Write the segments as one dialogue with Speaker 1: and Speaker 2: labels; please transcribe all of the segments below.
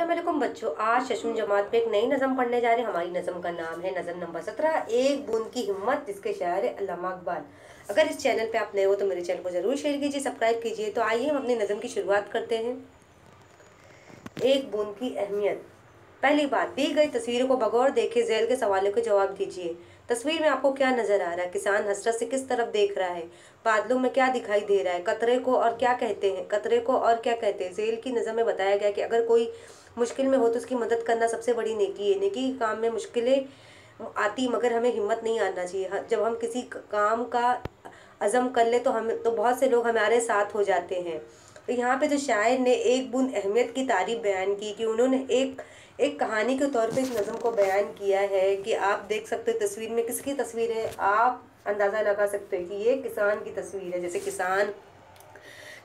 Speaker 1: अस्सलाम वालेकुम बच्चों, आज शशुन जमात पे एक नई नज़म पढ़ने जा रहे हैं। हमारी नज़म का नाम है नज़म नंबर 17, एक बूंद की हिम्मत, जिसके शायर है अल्लामा इकबाल। अगर इस चैनल पे आप नए हो तो मेरे चैनल को ज़रूर शेयर कीजिए, सब्सक्राइब कीजिए। तो आइए हम अपनी नज़म की शुरुआत करते हैं। एक बूंद की अहमियत। पहली बात, दी गई तस्वीरों को बगौर देखे झेल के सवालों के जवाब दीजिए। तस्वीर में आपको क्या नजर आ रहा है? किसान हसरत से किस तरफ देख रहा है? बादलों में क्या दिखाई दे रहा है? कतरे को और क्या कहते हैं? कतरे को और क्या कहते हैं? झेल की नज़म में बताया गया कि अगर कोई मुश्किल में हो तो उसकी मदद करना सबसे बड़ी नेकी है। नेकी के काम में मुश्किलें आती, मगर हमें हिम्मत नहीं आना चाहिए। जब हम किसी काम का अज़म कर ले तो हम तो बहुत से लोग हमारे साथ हो जाते हैं। तो यहाँ पे जो शायर ने एक बूंद अहमियत की तारीफ बयान की कि उन्होंने एक एक कहानी के तौर पे इस नज़म को बयान किया है कि आप देख सकते हो तस्वीर में किसकी तस्वीर है। आप अंदाज़ा लगा सकते हैं कि ये किसान की तस्वीर है। जैसे किसान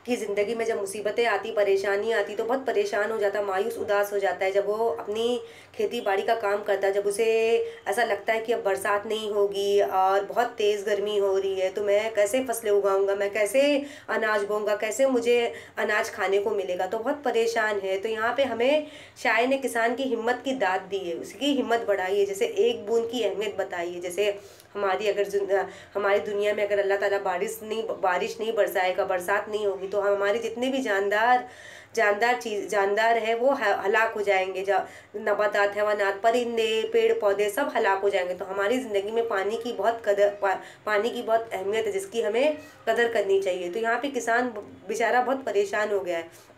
Speaker 1: की ज़िंदगी में जब मुसीबतें आती, परेशानी आती तो बहुत परेशान हो जाता, मायूस उदास हो जाता है। जब वो अपनी खेती बाड़ी का काम करता है, जब उसे ऐसा लगता है कि अब बरसात नहीं होगी और बहुत तेज़ गर्मी हो रही है, तो मैं कैसे फसलें उगाऊंगा, मैं कैसे अनाज बोऊंगा, कैसे मुझे अनाज खाने को मिलेगा, तो बहुत परेशान है। तो यहाँ पे हमें शायर ने किसान की हिम्मत की दाद दी है, उसकी हिम्मत बढ़ाई है। जैसे एक बूंद की अहमियत बताई है। जैसे हमारी दुनिया में अगर अल्लाह ताला बारिश नहीं बरसाएगा, बरसात नहीं होगी, तो हमारे जितने भी जानदार है वो हलाक हो जाएंगे। नबातात, हैवानात, परिंदे, पेड़ पौधे सब हलाक हो जाएंगे। तो हमारी ज़िंदगी में पानी की बहुत पानी की बहुत अहमियत है, जिसकी हमें कदर करनी चाहिए। तो यहाँ पे किसान बेचारा बहुत परेशान हो गया है।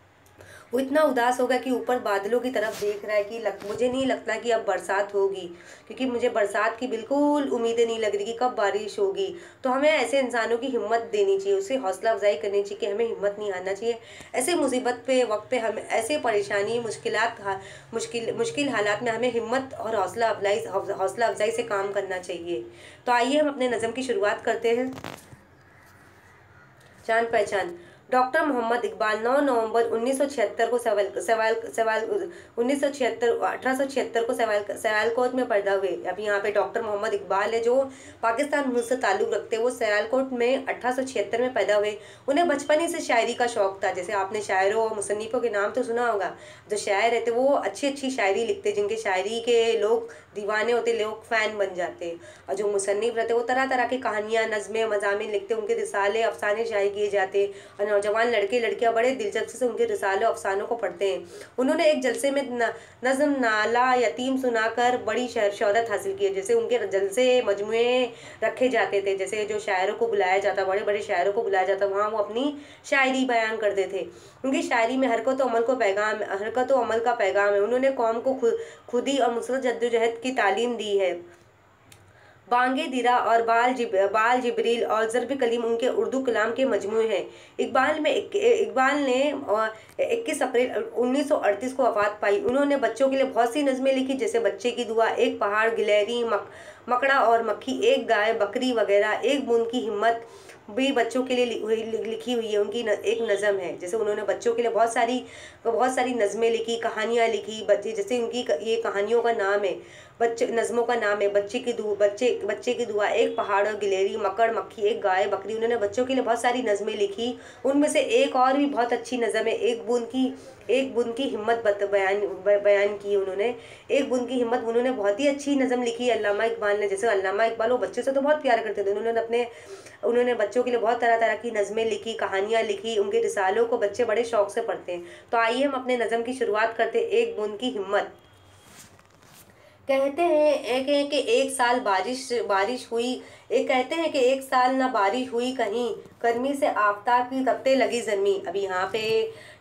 Speaker 1: वो इतना उदास होगा कि ऊपर बादलों की तरफ देख रहा है कि मुझे नहीं लगता कि अब बरसात होगी, क्योंकि मुझे बरसात की बिल्कुल उम्मीदें नहीं लग रही कि कब बारिश होगी। तो हमें ऐसे इंसानों की हिम्मत देनी चाहिए, उससे हौसला अफजाई करनी चाहिए कि हमें हिम्मत नहीं हारना चाहिए। ऐसे मुसीबत पे वक्त पे हमें ऐसे परेशानी मुश्किल हालात में हमें हिम्मत और हौसला अफजाई से काम करना चाहिए। तो आइए हम अपने नज़म की शुरुआत करते हैं। जान पहचान। डॉक्टर मोहम्मद इकबाल 9 नवंबर 1976 को सवाल सवाल सवाल 1976 1876 को सियालकोट में पैदा हुए। अब यहाँ पे डॉक्टर मोहम्मद इकबाल है जो पाकिस्तान मुल्क से ताल्लुक़ रखते हैं। वो सियालकोट में 1876 में पैदा हुए। उन्हें बचपन ही से शायरी का शौक था। जैसे आपने शायरों और मुसन्निफ़ों के नाम तो सुना होगा। जो शायर रहते वो अच्छी अच्छी शायरी लिखते, जिनके शायरी के लोग दीवाने होते, लोग फ़ैन बन जाते हैं। और जो मुसन्निफ़ रहते वो तरह तरह की कहानियाँ, नज़में, मज़ामिन लिखते, उनके रिसाले अफसाने शाये किए जाते। और नौजवान लड़के लड़कियां बड़े दिलचस्पी से उनके रिसाले अफसानों को पढ़ते हैं। उन्होंने एक जलसे में नज़म नाला यतीम सुनाकर बड़ी शोहरत हासिल की है। जैसे उनके जलसे मजमुए रखे जाते थे, जैसे जो शायरों को बुलाया जाता, बड़े बड़े शायरों को बुलाया जाता, वहाँ वो अपनी शायरी बयान करते थे। उनकी शायरी में हरकत व अमल का पैगाम है। उन्होंने कौम को खुदी और मुसलसल जद्दोजहद की तालीम दी है। बांगे दिरा और बाल जिब्रील और ज़रब कलीम उनके उर्दू कलाम के मजमूए हैं। इकबाल ने 21 अप्रैल 1938 को वफ़ात पाई। उन्होंने बच्चों के लिए बहुत सी नज़में लिखी, जैसे बच्चे की दुआ, एक पहाड़, गिलहरी, मकड़ा और मक्खी, एक गाय, बकरी वगैरह। एक बूंद की हिम्मत भी बच्चों के लिए लिखी हुई है, उनकी एक नज़म है। जैसे उन्होंने बच्चों के लिए बहुत सारी नज़में लिखी, कहानियाँ लिखी। जैसे उनकी ये कहानियों का नाम है, नज़मों का नाम है बच्चे की दुआ, एक पहाड़ और गिलहरी, मकड़ मक्खी, एक गाय बकरी। उन्होंने बच्चों के लिए बहुत सारी नज़में लिखी। उनमें से एक और भी बहुत अच्छी नज़म है, एक बूंद की हिम्मत बयान की उन्होंने। एक बूंद की हिम्मत उन्होंने बहुत ही अच्छी नज़म लिखी है अल्लामा इकबाल ने। जैसे अल्लामा इकबाल वो बच्चों से तो बहुत प्यार करते थे। उन्होंने बच्चों के लिए बहुत तरह तरह की नज़में लिखी, कहानियाँ लिखी। उनके रिसालों को बच्चे बड़े शौक से पढ़ते हैं। तो आइए हम अपने नज़म की शुरुआत करते हैं। एक बूंद की हिम्मत। कहते हैं कि एक साल बारिश हुई। कहते हैं कि एक साल ना बारिश हुई कहीं, गर्मी से आफताब की तपने लगी ज़मीं। अभी यहाँ पे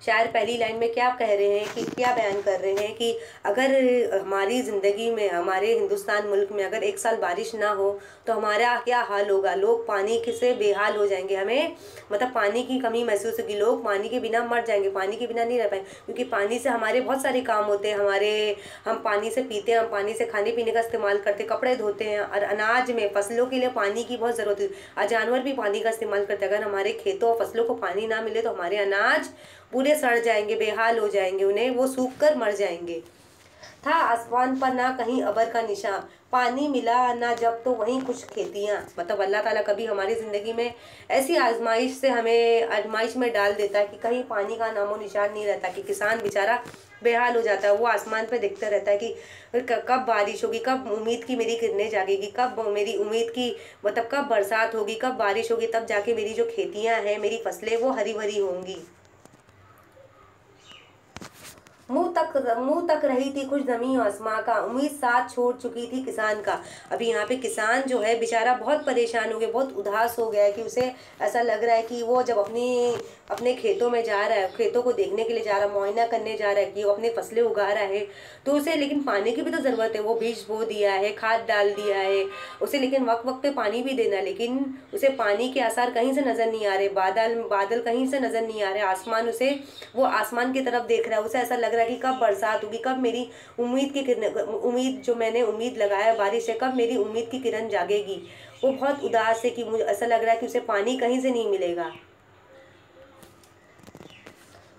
Speaker 1: शायर पहली लाइन में क्या कह रहे हैं कि क्या बयान कर रहे हैं कि अगर हमारी ज़िंदगी में, हमारे हिंदुस्तान मुल्क में अगर एक साल बारिश ना हो तो हमारा क्या हाल होगा। लोग पानी से बेहाल हो जाएंगे, हमें मतलब पानी की कमी महसूस होगी, लोग पानी के बिना मर जाएंगे, पानी के बिना नहीं रह पाएंगे। क्योंकि पानी से हमारे बहुत सारे काम होते हैं, हम पानी से पीते हैं, हम पानी से खाने पीने का इस्तेमाल करते, कपड़े धोते हैं। और अनाज में, फसलों के लिए पानी की बहुत ज़रूरत है, और जानवर भी पानी का इस्तेमाल करते हैं। अगर हमारे खेतों और फसलों को पानी ना मिले तो हमारे अनाज पूरे सड़ जाएंगे, बेहाल हो जाएंगे, उन्हें वो सूख कर मर जाएंगे। था आसमान पर ना कहीं अबर का निशान, पानी मिला ना जब तो वहीं कुछ खेतियाँ। मतलब अल्लाह ताला कभी हमारी ज़िंदगी में ऐसी आजमाइश में डाल देता है कि कहीं पानी का नामो निशान नहीं रहता, कि किसान बेचारा बेहाल हो जाता है। वो आसमान पे देखता रहता है कि कब बारिश होगी, कब उम्मीद की मेरी किरणें जागेगी, कब मेरी उम्मीद की मतलब कब बरसात होगी, कब बारिश होगी, तब जाके मेरी जो खेतियां हैं, मेरी फसलें वो हरी भरी होंगी। मुंह तक रही थी खुश जमीं आसमां का, उम्मीद साथ छोड़ चुकी थी किसान का। अभी यहाँ पे किसान जो है बेचारा बहुत परेशान हो गया, बहुत उदास हो गया है कि उसे ऐसा लग रहा है कि वो जब अपने खेतों में जा रहा है, खेतों को देखने के लिए जा रहा है, मुआयना करने जा रहा है कि वो अपने फसलें उगा रहा है, तो उसे लेकिन पानी की भी तो ज़रूरत है। वो बीज बो दिया है, खाद डाल दिया है उसे, लेकिन वक्त वक्त पे पानी भी देना है, लेकिन उसे पानी के आसार कहीं से नज़र नहीं आ रहे, बादल बादल कहीं से नज़र नहीं आ रहे, आसमान उसे वो आसमान की तरफ देख रहा है, उसे ऐसा लग रहा है कि कब बरसात होगी, कब मेरी उम्मीद की किरण, उम्मीद जो मैंने उम्मीद लगाया बारिश से, कब मेरी उम्मीद की किरण जागेगी। वो बहुत उदास है कि मुझे ऐसा लग रहा है कि उसे पानी कहीं से नहीं मिलेगा।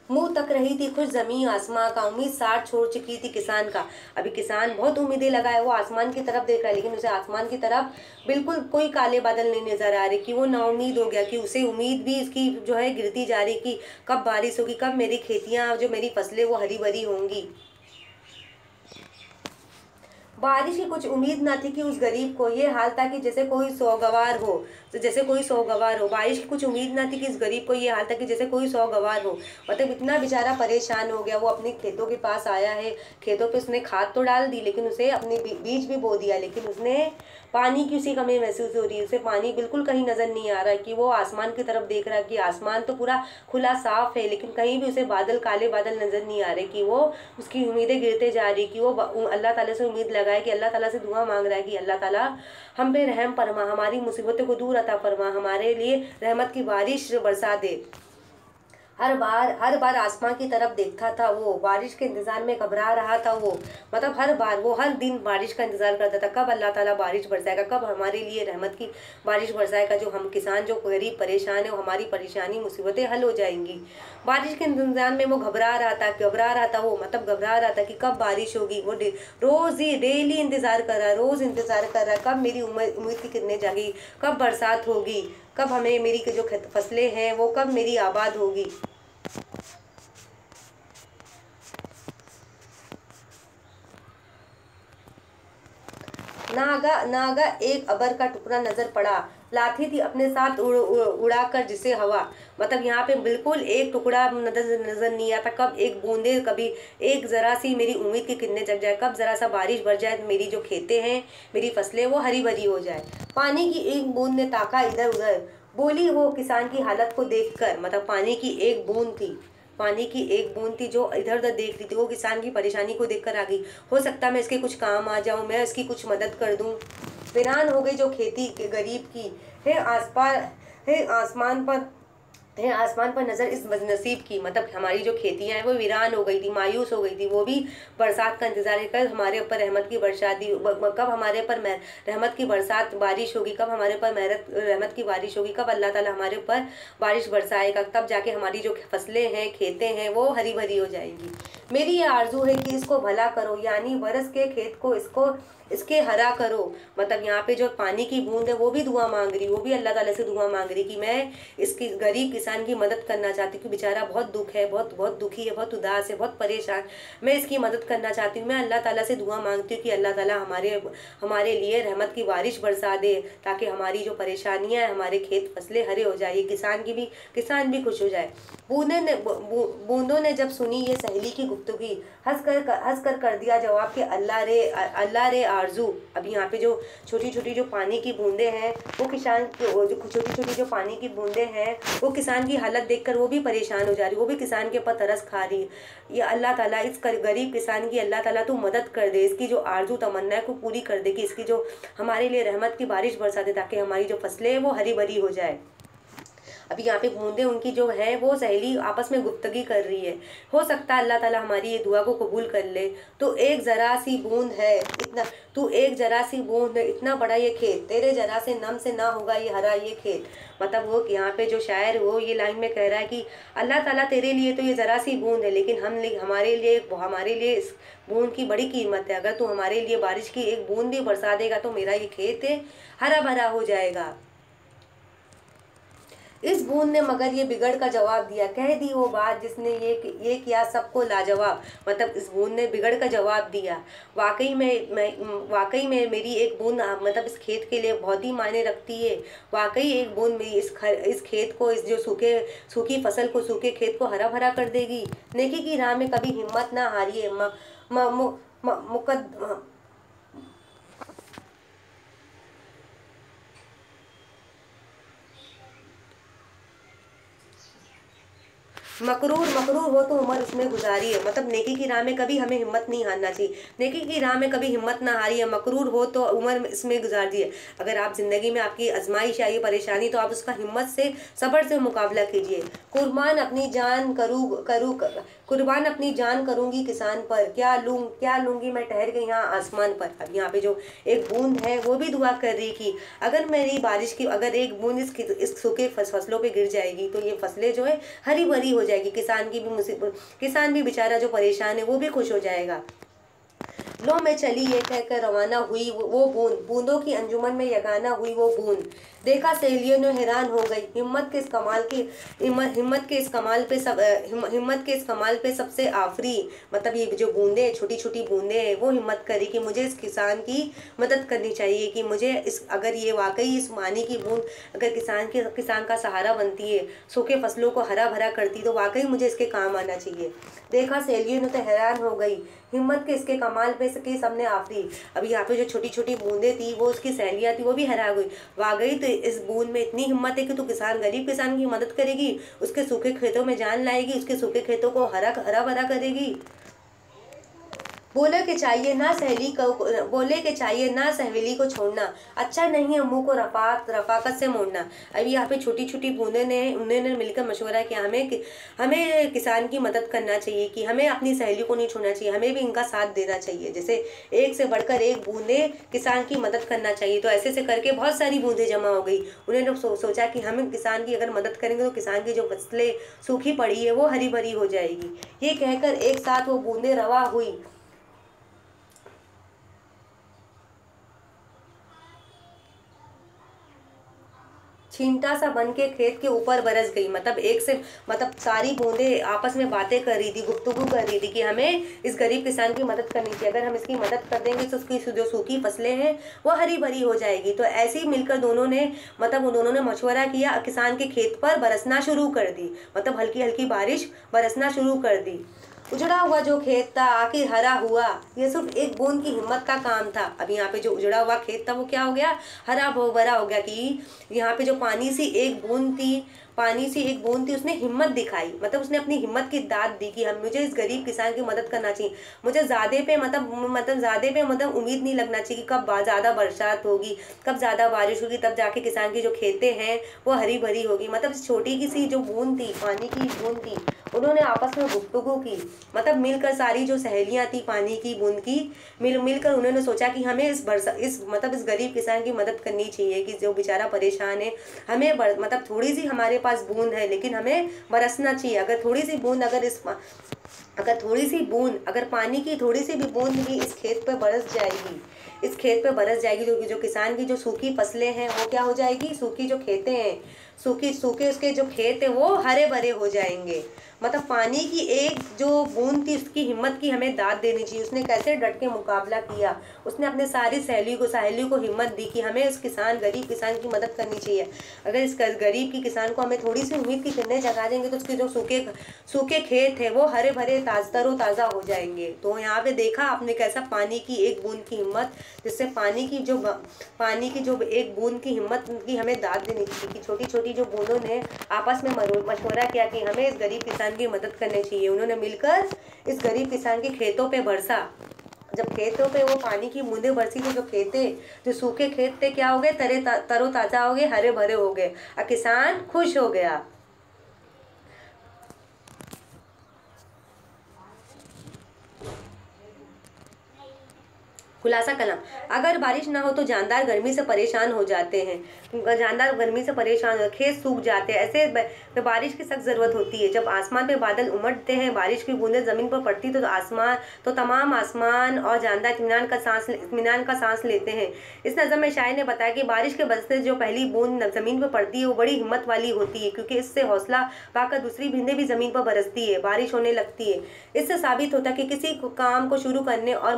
Speaker 1: मुंह तक रही थी खुश जमीन आसमां का, उम्मीद साथ छोड़ चुकी थी किसान का। अभी किसान बहुत उम्मीदें लगाए, वो आसमान की तरफ देख रहा है, लेकिन उसे आसमान की तरफ बिल्कुल कोई काले बादल नहीं नजर आ रहे, कि वो नाउम्मीद हो गया, कि उसे उम्मीद भी इसकी जो है गिरती जा रही कि कब बारिश होगी, कब मेरी खेतियां जो मेरी फसलें वो हरी भरी होंगी। बारिश की कुछ उम्मीद ना थी कि उस गरीब को ये हाल था कि जैसे कोई सौगवार हो, तो जैसे कोई सौगवार हो। बारिश की कुछ उम्मीद ना थी कि इस गरीब को ये हाल था कि जैसे कोई सौगवार हो, मतलब इतना बेचारा परेशान हो गया। वो अपने खेतों के पास आया है, खेतों पे उसने खाद तो डाल दी, लेकिन उसे अपने बीज भी बो दिया, लेकिन उसने पानी की उसी कमी महसूस हो रही है, उसे पानी बिल्कुल कहीं नजर नहीं आ रहा है। कि वो आसमान की तरफ देख रहा है कि आसमान तो पूरा खुला साफ है, लेकिन कहीं भी उसे बादल, काले बादल नजर नहीं आ रहे, कि वो उसकी उम्मीदें गिरते जा रही, कि वो अल्लाह ताला से उम्मीद लगाए, कि अल्लाह ताला से दुआ मांग रहा है कि अल्लाह ताला हम पे रहम फरमा, हमारी मुसीबतों को दूर अता फरमा, हमारे लिए रहमत की बारिश बरसा दे। हर बार आसमां की तरफ देखता था वो, बारिश के इंतजार में घबरा रहा था वो। मतलब हर बार वो हर दिन बारिश का इंतजार करता था, कब अल्लाह ताला बारिश बरसाएगा, कब हमारे लिए रहमत की बारिश बरसाएगा, जो हम किसान जो गरीब परेशान है, वो हमारी परेशानी मुसीबतें हल हो जाएंगी। बारिश के इंतजार में वो घबरा रहा था वो, मतलब घबरा रहा था कि कब बारिश होगी। वो रोज ही डेली इंतजार कर रहा है, रोज इंतजार कर रहा है, कब मेरी उम्मीद की किरणें जागी, कब बरसात होगी, कब हमें मेरी जो फसलें हैं वो कब मेरी आबाद होगी। नागा एक अबर का टुकड़ा नजर पड़ा, लाथी थी अपने साथ उड़ा कर जिसे हवा। मतलब यहाँ पे बिल्कुल एक टुकड़ा नजर नहीं आता, कब एक बूंदे, कभी एक जरा सी मेरी उम्मीद की किरणें जग जाए, कब जरा सा बारिश बढ़ जाए, मेरी जो खेतें हैं, मेरी फसलें वो हरी भरी हो जाए। पानी की एक बूंद ने ताका इधर उधर, बोली वो किसान की हालत को देखकर। मतलब पानी की एक बूंद थी, पानी की एक बूंद थी जो इधर उधर देख रही थी, वो किसान की परेशानी को देखकर आ गई। हो सकता है मैं इसके कुछ काम आ जाऊं, मैं इसकी कुछ मदद कर दूं। वीरान हो गई जो खेती के गरीब की, है है आसमान पर नजर इस बदनसीब की। मतलब हमारी जो खेतियां हैं वो वीरान हो गई थी, मायूस हो गई थी, वो भी बरसात का इंतजार कर हमारे ऊपर रहमत की बरसात दी, कब हमारे ऊपर रहमत की बरसात बारिश होगी, कब हमारे ऊपर रहमत की बारिश होगी, कब अल्लाह ताला हमारे ऊपर बारिश बरसाएगा, तब जाके हमारी जो फसलें हैं, खेतें हैं, वो हरी भरी हो जाएंगी। मेरी ये आरजू है कि इसको भला करो, यानी बरस के खेत को इसके हरा करो। मतलब यहाँ पे जो पानी की बूंद है वो भी दुआ मांग रही, वो भी अल्लाह ताला से दुआ मांग रही कि मैं इसकी गरीब किसान की मदद करना चाहती हूँ, कि बेचारा बहुत दुख है, बहुत बहुत दुखी है, बहुत उदास है, बहुत परेशान, मैं इसकी मदद करना चाहती हूँ। मैं अल्लाह ताला से दुआ मांगती हूँ कि अल्लाह ताला हमारे लिए रहमत की बारिश बरसा दे, ताकि हमारी जो परेशानियाँ हैं, हमारे खेत फसलें हरे हो जाए, किसान भी खुश हो जाए। बूंदों ने जब सुनी ये सहेली की गुफ्तगी, हंस कर दिया जवाब कि अल्लाह रे आरजू। अब यहाँ पे जो छोटी छोटी जो पानी की बूंदें हैं, वो छोटी छोटी जो पानी की बूंदें हैं, वो किसान की हालत देखकर वो भी परेशान हो जा रही, वो भी किसान के ऊपर तरस खा रही। ये अल्लाह ताला इस गरीब किसान की अल्लाह ताला तू मदद कर दे, इसकी जो आरजू तमन्ना है को पूरी कर दे, कि इसकी जो हमारे लिए रहमत की बारिश बरसा दे, ताकि हमारी जो फसलें हैं वो हरी भरी हो जाए। अभी यहाँ पे बूंदे उनकी जो है वो सहेली आपस में गुफ्तगी कर रही है। हो सकता है अल्लाह ताला हमारी ये दुआ को कबूल कर ले। तो एक जरा सी बूंद है, इतना तू एक जरा सी बूंद है, इतना बड़ा ये खेत, तेरे जरा से नम से ना होगा ये हरा ये खेत। मतलब वो यहाँ पे जो शायर वो ये लाइन में कह रहा है कि अल्लाह ताला तेरे लिए तो ये जरा सी बूंद है, लेकिन हमारे लिए इस बूंद की बड़ी कीमत है। अगर तू हमारे लिए बारिश की एक बूंद भी बरसा देगा तो मेरा ये खेत है हरा भरा हो जाएगा। इस बूंद ने मगर ये बिगड़ का जवाब दिया, कह दी वो बात जिसने ये किया सबको लाजवाब। मतलब इस बूंद ने बिगड़ का जवाब दिया, वाकई में मेरी एक बूंद मतलब इस खेत के लिए बहुत ही मायने रखती है। वाकई एक बूंद मेरी इस खेत को, इस जो सूखी फसल को, सूखे खेत को हरा भरा कर देगी। नेकी की राह में कभी हिम्मत ना हारिए, मकरूर मकरूर हो तो उम्र उसमें गुजारी है। मतलब नेकी की राह में कभी हमें हिम्मत नहीं हारना चाहिए, नेकी की राह में कभी हिम्मत ना हारी है। मकरूर हो तो उम्र इसमें गुजार दी है। अगर आप जिंदगी में आपकी आजमाइश आई परेशानी, तो आप उसका हिम्मत से, सब्र से मुकाबला कीजिए। कुर्बान अपनी जान कुर्बान अपनी जान करूंगी किसान पर, क्या लूंगी मैं ठहर के यहाँ आसमान पर। अब यहाँ पे जो एक बूंद है वो भी दुआ कर रही कि अगर मेरी बारिश की अगर एक बूंद इस सूखे फसलों पे गिर जाएगी तो ये फसलें जो है हरी भरी हो जाएगी। किसान भी बेचारा जो परेशान है वो भी खुश हो जाएगा। लो मैं चली ये कहकर रवाना हुई वो बूंदों की अंजुमन में यगाना हुई वो बूंद। देखा सहेलियों ने हैरान हो गई, हिम्मत के इस कमाल पे सबसे आफरी। मतलब ये जो बूंदे, छोटी छोटी बूंदे हैं, वो हिम्मत करी कि मुझे इस किसान की मदद करनी चाहिए, कि मुझे अगर ये वाकई इस पानी की बूंद अगर किसान का सहारा बनती है, सूखे फसलों को हरा भरा करती, तो वाकई मुझे इसके काम आना चाहिए। देखा सहेलियों ने तो हैरान हो गई, हिम्मत के इसके कमाल पे सके सबने आफरी। अभी यहाँ पे जो छोटी छोटी बूंदे थी वो उसकी सहेलियाँ थी, वो भी हैरान हुई। वाकई तो इस बूंद में इतनी हिम्मत है कि तो गरीब किसान की मदद करेगी, उसके सूखे खेतों में जान लाएगी, उसके सूखे खेतों को हरा भरा करेगी। बोले कि चाहिए ना सहेली को छोड़ना, अच्छा नहीं है मुंह को रफाकत से मोड़ना। अभी यहाँ पे छोटी छोटी बूंदे ने उन्होंने मिलकर मशवरा किया, हमें किसान की मदद करना चाहिए, कि हमें अपनी सहेली को नहीं छोड़ना चाहिए, हमें भी इनका साथ देना चाहिए। जैसे एक से बढ़कर एक बूंदे किसान की मदद करना चाहिए। तो ऐसे से करके बहुत सारी बूंदें जमा हो गई। उन्होंने सोचा कि हम किसान की अगर मदद करेंगे तो किसान की जो फसलें सूखी पड़ी है वो हरी भरी हो जाएगी। ये कहकर एक साथ वो बूंदें रवा हुई, छींटा सा बन के खेत के ऊपर बरस गई। मतलब सारी बूंदे आपस में बातें कर रही थी, गुफ्तगू कर रही थी कि हमें इस गरीब किसान की मदद करनी चाहिए। अगर हम इसकी मदद कर देंगे तो उसकी जो सूखी फसलें हैं वो हरी भरी हो जाएगी। तो ऐसे ही मिलकर दोनों ने मशवरा किया, किसान के खेत पर बरसना शुरू कर दी। मतलब हल्की हल्की बारिश बरसना शुरू कर दी। उजड़ा हुआ जो खेत था आखिर हरा हुआ, ये सिर्फ एक बूंद की हिम्मत का काम था। अब यहाँ पे जो उजड़ा हुआ खेत था वो क्या हो गया, हरा भरा हो गया। कि यहाँ पे जो पानी सी एक बूंद थी उसने हिम्मत दिखाई। मतलब उसने अपनी हिम्मत की दाद दी कि हम मुझे इस गरीब किसान की मदद करना चाहिए। मुझे ज़्यादा पे उम्मीद नहीं लगना चाहिए कि कब ज़्यादा बरसात होगी, कब ज़्यादा बारिश होगी, तब जाके किसान की जो खेतें हैं वो हरी भरी होगी। मतलब इस छोटी की सी जो बूंद थी, पानी की बूंद थी, उन्होंने आपस में गुफ्तगू की। मतलब मिलकर सारी जो सहेलियां थी पानी की बूंद की, मिलकर उन्होंने सोचा कि हमें इस गरीब किसान की मदद करनी चाहिए, कि जो बेचारा परेशान है। मतलब थोड़ी सी हमारे पास बूंद है लेकिन हमें बरसना चाहिए। अगर पानी की थोड़ी सी भी बूंद भी इस खेत पे बरस जाएगी, जो किसान की जो सूखी फसलें हैं वो क्या हो जाएगी, सूखी जो खेतें हैं, सूखे उसके जो खेत है वो हरे भरे हो जाएंगे। मतलब पानी की एक जो बूंद थी उसकी हिम्मत की हमें दाद देनी चाहिए। उसने कैसे डट के मुकाबला किया, उसने अपने सारी सहेलियों को हिम्मत दी कि हमें इस गरीब किसान की मदद करनी चाहिए। अगर इस गरीब की किसान को हमें थोड़ी सी उम्मीद की किरणें जगा देंगे तो उसके जो सूखे खेत है वो हरे भरे तरोताज़ा हो जाएंगे। तो यहाँ पे देखा आपने कैसा पानी की एक बूंद की हिम्मत, जिससे पानी की जो एक बूंद की हिम्मत की हमें दाद देनी चाहिए। कि छोटी छोटी जो बूंदों ने आपस में मशवरा किया कि हमें इस गरीब किसान की मदद करनी चाहिए। उन्होंने मिलकर इस गरीब किसान के खेतों पे बरसा। जब खेतों पे वो पानी की बूंदें बरसी तो जो सूखे खेत थे क्या हो गए, तरोताजा हो गए, हरे भरे हो गए और किसान खुश हो गया। खुलासा कलाम। अगर बारिश ना हो तो जानदार गर्मी से परेशान हो जाते हैं, जानदार गर्मी से परेशान हो, खेत सूख जाते हैं। ऐसे में बारिश की सख्त ज़रूरत होती है। जब आसमान पे बादल उमड़ते हैं, बारिश की बूंदें ज़मीन पर पड़ती तो तमाम आसमान और जानदार इत्मीनान का सांस लेते हैं। इस नज़म में शायर ने बताया कि बारिश के बरसते जो पहली बूंद ज़मीन पर पड़ती है वो बड़ी हिम्मत वाली होती है, क्योंकि इससे हौसला पाकर दूसरी बूंदें भी ज़मीन पर बरसती है, बारिश होने लगती है। इससे साबित होता है कि किसी काम को शुरू करने और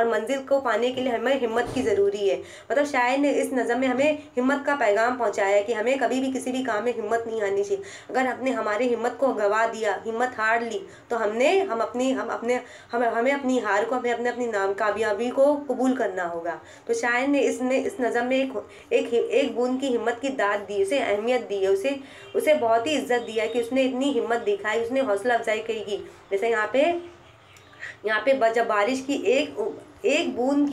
Speaker 1: मंजिल को पाने के लिए हमें हिम्मत की ज़रूरी है। मतलब शायर ने इस नज़म में हमें हिम्मत का पैगाम पहुंचाया है कि हमें कभी भी किसी भी काम में हिम्मत नहीं हारनी चाहिए। अगर हमने हमारी हिम्मत को गवा दिया, हिम्मत हार ली, तो हमें अपनी हार को, हमें अपनी नाकामयाबी को कबूल करना होगा। तो शायर ने इस नज़म में एक बूंद की हिम्मत की दाद दी, उसे अहमियत दी है, उसे बहुत ही इज्जत दिया कि उसने इतनी हिम्मत दिखाई, उसने हौसला अफजाई की। जैसे यहाँ पे जब बारिश की एक बूंद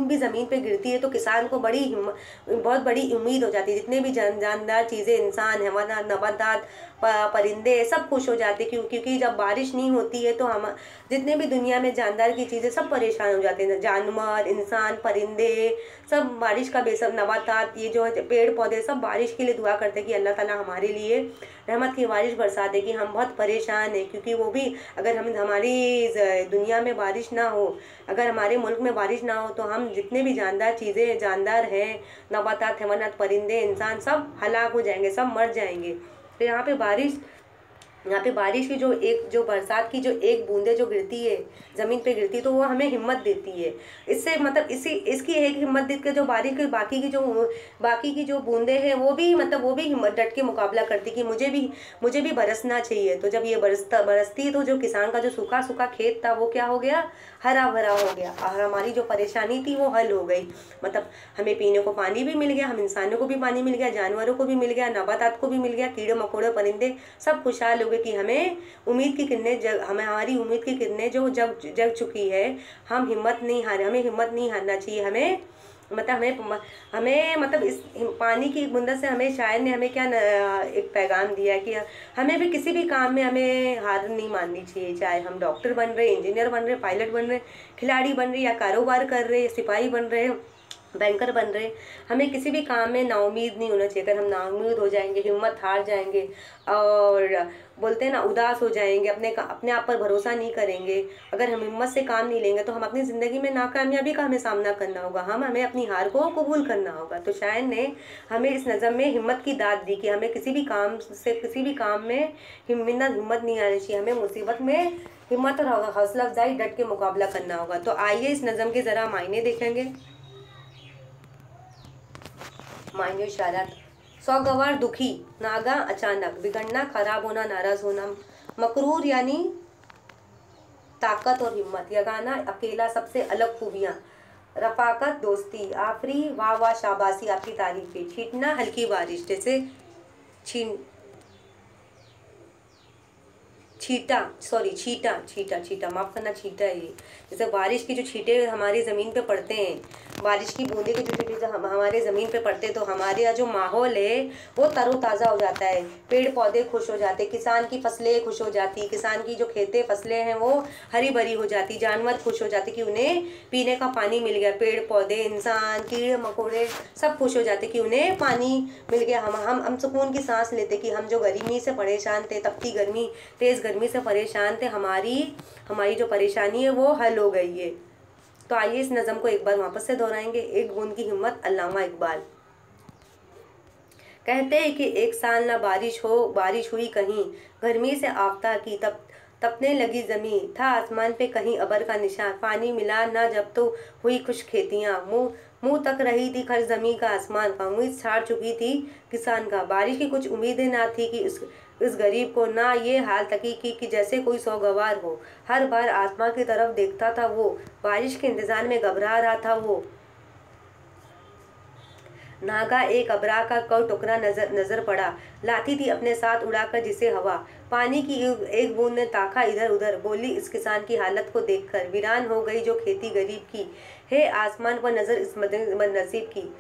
Speaker 1: भी ज़मीन पे गिरती है तो किसान को बहुत बड़ी उम्मीद हो जाती है। जितने भी जानदार चीज़ें, इंसान, हैवानात, नबातात, परिंदे सब खुश हो जाते हैं, क्योंकि जब बारिश नहीं होती है तो हम जितने भी दुनिया में जानदार की चीज़ें सब परेशान हो जाते हैं। जानवर, इंसान, परिंदे सब बारिश का बेसब, नबातात, ये जो पेड़ पौधे सब बारिश के लिए दुआ करते हैं कि अल्लाह ताला हमारे लिए रहमत की बारिश बरसा दे, कि हम बहुत परेशान हैं। क्योंकि वो भी अगर हमारी दुनिया में बारिश ना हो, अगर हमारे मुल्क में बारिश ना हो, तो हम जितने भी जानदार हैं, नबातात, हैवानात, परिंदे, इंसान सब हलाक हो जाएंगे, सब मर जाएंगे। तो यहाँ पे बारिश की जो बरसात की जो एक बूंदे जो गिरती है, ज़मीन पे गिरती है, तो वो हमें हिम्मत देती है। इससे मतलब इसकी एक हिम्मत देकर जो बारिश की बाकी की जो बूंदे हैं वो भी हिम्मत डट के मुकाबला करती कि मुझे भी बरसना चाहिए। तो जब ये बरसती है तो जो किसान का जो सूखा सूखा खेत था वो क्या हो गया, हरा भरा हो गया, और हमारी जो परेशानी थी वो हल हो गई। मतलब हमें पीने को पानी भी मिल गया, हम इंसानों को भी पानी मिल गया, जानवरों को भी मिल गया, नबातात को भी मिल गया, कीड़े मकोड़े, परिंदे सब खुशहाल हो गए कि हमें हमारी उम्मीद की किरणें जो जग चुकी है। हमें हिम्मत नहीं हारना चाहिए। हमें इस पानी की बूंदा से हमें शायर ने हमें क्या एक पैगाम दिया कि हमें भी किसी भी काम में हमें हार नहीं माननी चाहिए। चाहे हम डॉक्टर बन रहे, इंजीनियर बन रहे, पायलट बन रहे, खिलाड़ी बन रहे, या कारोबार कर रहे, सिपाही बन रहे, बैंकर बन रहे, हमें किसी भी काम में नाउमीद नहीं होना चाहिए। अगर हम नाउमीद हो जाएंगे, हिम्मत हार जाएंगे और बोलते हैं ना उदास हो जाएंगे, अपने आप पर भरोसा नहीं करेंगे, अगर हम हिम्मत से काम नहीं लेंगे, तो हम अपनी ज़िंदगी में नाकामयाबी का हमें सामना करना होगा। हमें अपनी हार को कबूल करना होगा। तो शायर ने हमें इस नज़म में हिम्मत की दाद दी कि हमें किसी भी काम में हिम्मत नहीं आनी चाहिए। हमें मुसीबत में हिम्मत और हौसला अफजाई डट के मुकाबला करना होगा। तो आइए इस नज़म के ज़रा मायने देखेंगे। मायने इशारात। सौगवार दुखी, नागा अचानक, बिगड़ना, खराब होना, नाराज होना। मकरूर यानी ताकत और हिम्मत। यगाना अकेला, सबसे अलग खूबियाँ। रफाकत दोस्ती। आफरी वाह वाह शाबाशी, आपकी तारीफें। छींटना हल्की बारिश, जैसे छीटा माफ करना, छीटा है ये। जैसे बारिश की जो छींटे हमारी ज़मीन पे पड़ते हैं, बारिश की बूंदे के जो छींटे हमारे ज़मीन पे पड़ते हैं, तो हमारे यहाँ जो माहौल है वो तरोताज़ा हो जाता है, पेड़ पौधे खुश हो जाते, किसान की फसलें खुश हो जाती, किसान की जो खेतें फसलें हैं वो हरी भरी हो जाती, जानवर खुश हो जाते कि उन्हें पीने का पानी मिल गया, पेड़ पौधे, इंसान, कीड़े मकोड़े सब खुश हो जाते कि उन्हें पानी मिल गया। हम सुकून की सांस लेते कि हम जो गर्मी से परेशान थे, तपती गर्मी, तेज़ गर्मी से परेशान थे, हमारी जो परेशानी है वो हल हो गई है। तो आइए इस नज़म को एक बार वापस से दोहराएंगे। एक बूंद की हिम्मत। अल्लामा इकबाल कहते हैं कि एक साल ना बारिश हुई कहीं, गर्मी से आफ्ताब की तपने लगी ज़मीं, था आसमान पे कहीं अबर का निशान, पानी मिला ना जब तो हुई खुश खेतियाँ, मुँह तक रही थी खर ज़मीं का आसमान का, उम्मीद छाड़ चुकी थी किसान का। बारिश की कुछ उम्मीदें ना थी कि इस गरीब को, ना ये हाल तकी कि जैसे कोई सौगवार हो। हर बार आसमां की तरफ देखता था वो, बारिश के इंतज़ार में घबरा रहा था वो। नागा एक अबरा का टुकड़ा नजर पड़ा, लाती थी अपने साथ उड़ाकर जिसे हवा। पानी की एक बूंद ने ताका इधर उधर, बोली इस किसान की हालत को देखकर, वीरान हो गई जो खेती गरीब की, है आसमान पर नजर इस बदनसीब की।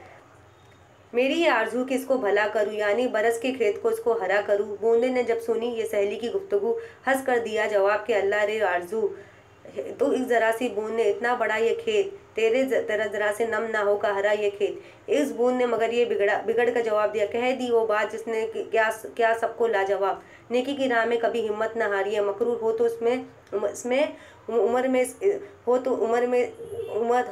Speaker 1: मेरी ये आरजू कि इसको भला करूँ, यानी बरस के खेत को इसको हरा करूँ। बूंदे ने जब सुनी ये सहेली की गुफ्तगू, हंस कर दिया जवाब के अल्लाह रे आरजू, तो एक जरा सी बूंद ने इतना बड़ा ये खेत, तेरे तेरा जरा से नम ना होगा हरा ये खेत। इस बूंद ने मगर ये बिगड़ का जवाब दिया, कह दी वो बात जिसने क्या क्या सबको लाजवाब। नेकी की राह में कभी हिम्मत ना हारी है, मकरूर हो तो इसमें उम्र में हो तो उम्र में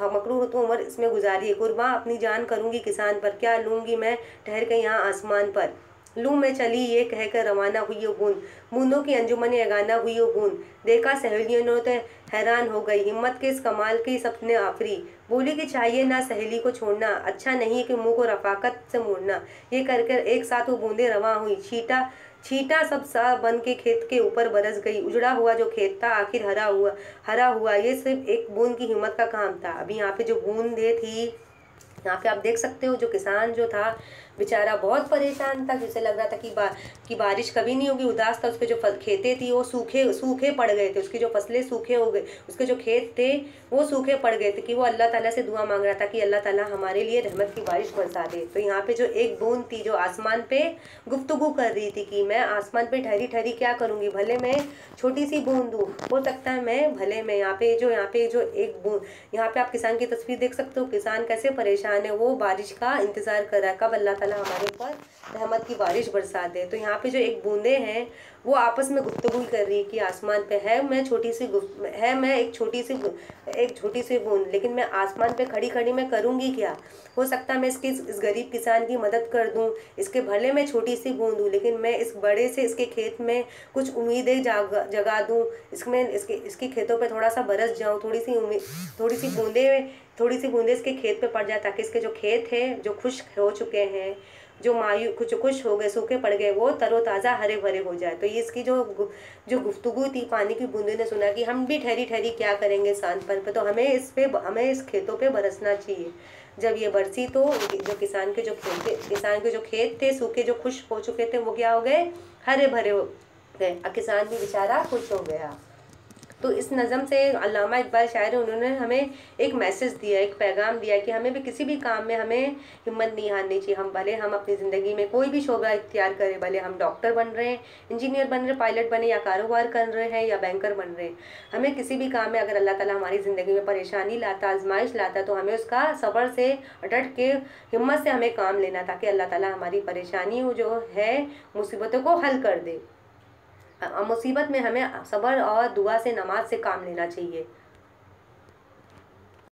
Speaker 1: मकरूर हो तो उम्र इसमें गुजारिए। कुर्बान अपनी जान करूंगी किसान पर, क्या लूंगी मैं ठहर के यहाँ आसमान पर। लूँ मैं चली ये कहकर रवाना हुई वो बूंद, बूंदों की अंजुमन यगाना हुई वो बूंद। देखा सहेलियों ने तो हैरान हो गई, हिम्मत के इस कमाल की सपने आफरी। बोली कि चाहिए ना सहेली को छोड़ना, अच्छा नहीं कि मुंह को रफाकत से मोड़ना। ये कर कर एक साथ वो बूंदे रवां हुई, छीटा छीटा सब सा बन के खेत के ऊपर बरस गई। उजड़ा हुआ जो खेत था आखिर हरा हुआ। ये सिर्फ एक बूंद की हिम्मत का काम था। अभी यहाँ पे जो बूंदे थी, यहाँ पे आप देख सकते हो जो किसान जो था बेचारा बहुत परेशान था, जिसे लग रहा था कि बारिश कभी नहीं होगी। उदास था, उसके जो खेतें थी वो सूखे पड़ गए थे, उसकी जो फसलें सूखे हो गए, उसके जो खेत थे वो सूखे पड़ गए थे। कि वो अल्लाह ताला से दुआ मांग रहा था कि अल्लाह ताला हमारे लिए रहमत की बारिश बरसा दे। तो यहाँ पे जो एक बूंद थी जो आसमान पे गुफ्तगू कर रही थी कि मैं आसमान पे ठहरी ठहरी क्या करूँगी, भले मैं छोटी सी बूंद हूँ, हो सकता है मैं भले मैं यहाँ पे जो एक बूंद, यहाँ पे आप किसान की तस्वीर देख सकते हो, किसान कैसे परेशान है, वो बारिश का इंतजार कर रहा है कब अल्लाह ताला हमारे ऊपर रहमत की बारिश बरसा दे। तो यहाँ पे जो एक बूंदे हैं वो आपस में गुफ्तगू कर रही है कि आसमान पे है मैं एक छोटी सी बूंद, लेकिन मैं आसमान पे खड़ी खड़ी मैं करूँगी क्या। हो सकता है मैं इस गरीब किसान की मदद कर दूँ, इसके भले मैं छोटी सी बूंद हूँ, लेकिन मैं इस बड़े से इसके खेत में कुछ उम्मीदें जगा दूँ, इसके खेतों पे थोड़ा सा बरस जाऊँ, थोड़ी सी बूंदे इसके खेत पे पड़ जाए, ताकि इसके जो खेत है जो खुश्क हो चुके हैं, जो कुछ खुश हो गए, सूखे पड़ गए, वो तरोताज़ा हरे भरे हो जाए। तो ये इसकी जो गुफ्तगू थी पानी की बूंदे ने सुना कि हम भी ठहरी ठहरी क्या करेंगे सांपन पे, तो हमें इस खेतों पे बरसना चाहिए। जब ये बरसी तो जो किसान के जो खेत थे सूखे जो खुश हो चुके थे वो क्या हो गए, हरे भरे हो गए। किसान भी बेचारा खुश हो गया। तो इस नज़म से अल्लामा इकबाल शायर, उन्होंने हमें एक मैसेज दिया, एक पैगाम दिया कि हमें भी किसी भी काम में हमें हिम्मत नहीं हारनी चाहिए। हम अपनी ज़िंदगी में कोई भी शोबा इख्तियार करें, भले हम डॉक्टर बन रहे हैं, इंजीनियर बन रहे हैं, पायलट बने, या कारोबार कर रहे हैं, या बैंकर बन रहे हैं, हमें किसी भी काम में अगर अल्लाह ताला हमारी ज़िंदगी में परेशानी लाता, आजमाइश लाता, तो हमें उसका सब्र से डट के हिम्मत से हमें काम लेना, ताकि अल्लाह ताला हमारी परेशानियों जो है मुसीबतों को हल कर दे। मुसीबत में हमें सब्र और दुआ से, नमाज से काम लेना चाहिए।